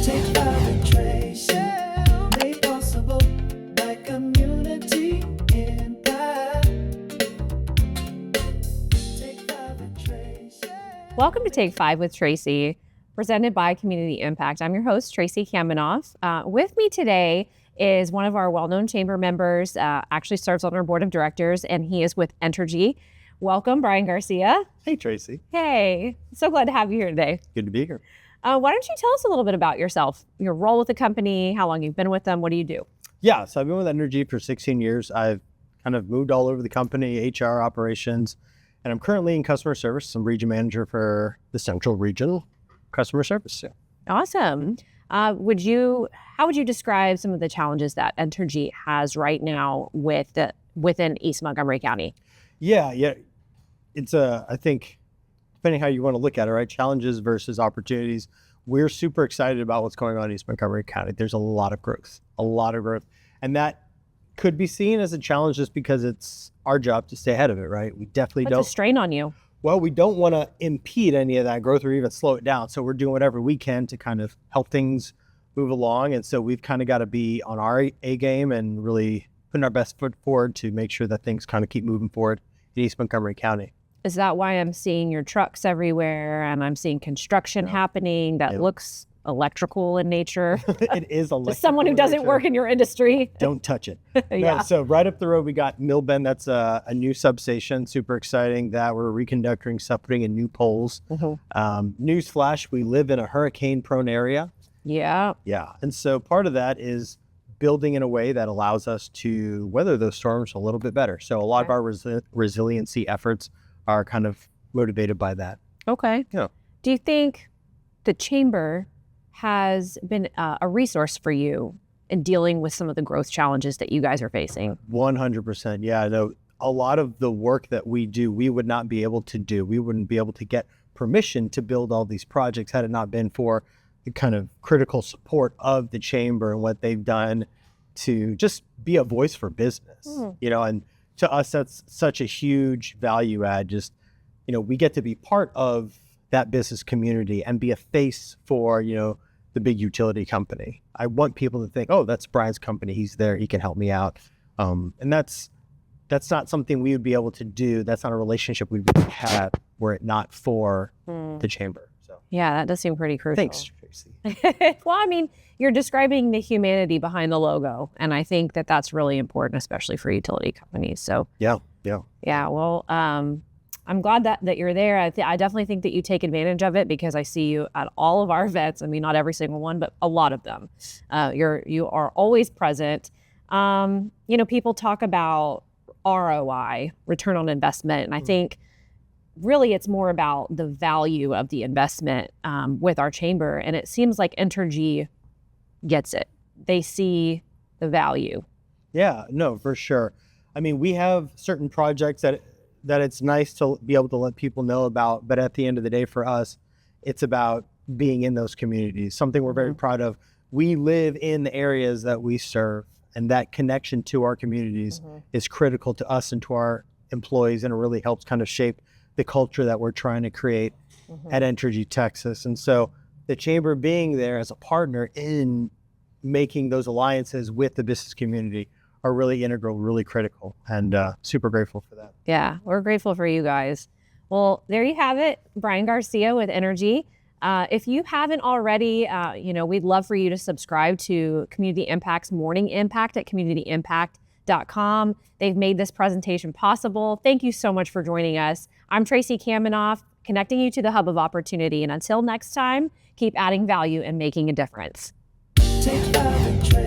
Take five with Tracie, made possible by community impact. Take five with Tracie. Welcome to Take 5 with Tracie, presented by Community Impact. I'm your host, Tracie Kaminoff. With me today is one of our well-known chamber members, actually serves on our board of directors, and he is with Entergy. Welcome, Brian Garcia. Hey, Tracie. Hey, so glad to have you here today. Good to be here. Why don't you tell us a little bit about yourself, your role with the company, how long you've been with them, what do you do? Yeah, so I've been with Entergy for 16 years. I've kind of moved all over the company, HR operations, and I'm currently in customer service. I'm region manager for the Central Region customer service. Yeah. Awesome. How would you describe some of the challenges that Entergy has right now within East Montgomery County? Yeah. It's I think, depending how you want to look at it, right? Challenges versus opportunities. We're super excited about what's going on in East Montgomery County. There's a lot of growth. And that could be seen as a challenge just because it's our job to stay ahead of it, right? We definitely Puts a strain on you. Well, we don't want to impede any of that growth or even slow it down. So we're doing whatever we can to kind of help things move along. And so we've kind of got to be on our A game and really putting our best foot forward to make sure that things kind of keep moving forward in East Montgomery County. Is that why I'm seeing your trucks everywhere and I'm seeing construction happening that looks electrical in nature? It is electrical. As someone who doesn't work in your industry. Don't touch it. Yeah. No, so right up the road, we got Millbend. That's a new substation. Super exciting that we're reconductoring stuff, putting in new poles. Newsflash, we live in a hurricane-prone area. Yeah. Yeah. And so part of that is building in a way that allows us to weather those storms a little bit better. So a lot of our resiliency efforts are kind of motivated by that. Okay. Yeah. Do you think the chamber has been a resource for you in dealing with some of the growth challenges that you guys are facing? 100%. Yeah, no, a lot of the work that we do, we would not be able to do. We wouldn't be able to get permission to build all these projects had it not been for the kind of critical support of the chamber and what they've done to just be a voice for business, and to us, that's such a huge value add. Just, we get to be part of that business community and be a face for, the big utility company. I want people to think, oh, that's Brian's company. He's there. He can help me out. And that's not something we would be able to do. That's not a relationship we'd have were it not for the chamber. So yeah, that does seem pretty crucial. Thanks, Tracie. Well, I mean, you're describing the humanity behind the logo, and I think that that's really important, especially for utility companies. So Yeah. Well, I'm glad that you're there. I definitely think that you take advantage of it because I see you at all of our events. I mean, not every single one, but a lot of them. You are always present. People talk about ROI, return on investment, and I think really it's more about the value of the investment with our chamber. And it seems like Entergy gets it. They see the value. Yeah, no, for sure. I mean, we have certain projects that it's nice to be able to let people know about, but at the end of the day for us, it's about being in those communities, something we're very proud of. We live in the areas that we serve, and that connection to our communities is critical to us and to our employees, and it really helps kind of shape the culture that we're trying to create at Entergy Texas. And so the chamber being there as a partner in making those alliances with the business community are really integral, really critical, and super grateful for that. Yeah, we're grateful for you guys. Well, there you have it, Brian Garcia with Entergy. If you haven't already, we'd love for you to subscribe to Community Impact's Morning Impact at communityImpact.com. They've made this presentation possible. Thank you so much for joining us. I'm Tracie Kaminoff, connecting you to the hub of opportunity. And until next time, keep adding value and making a difference. Take five with Tracie.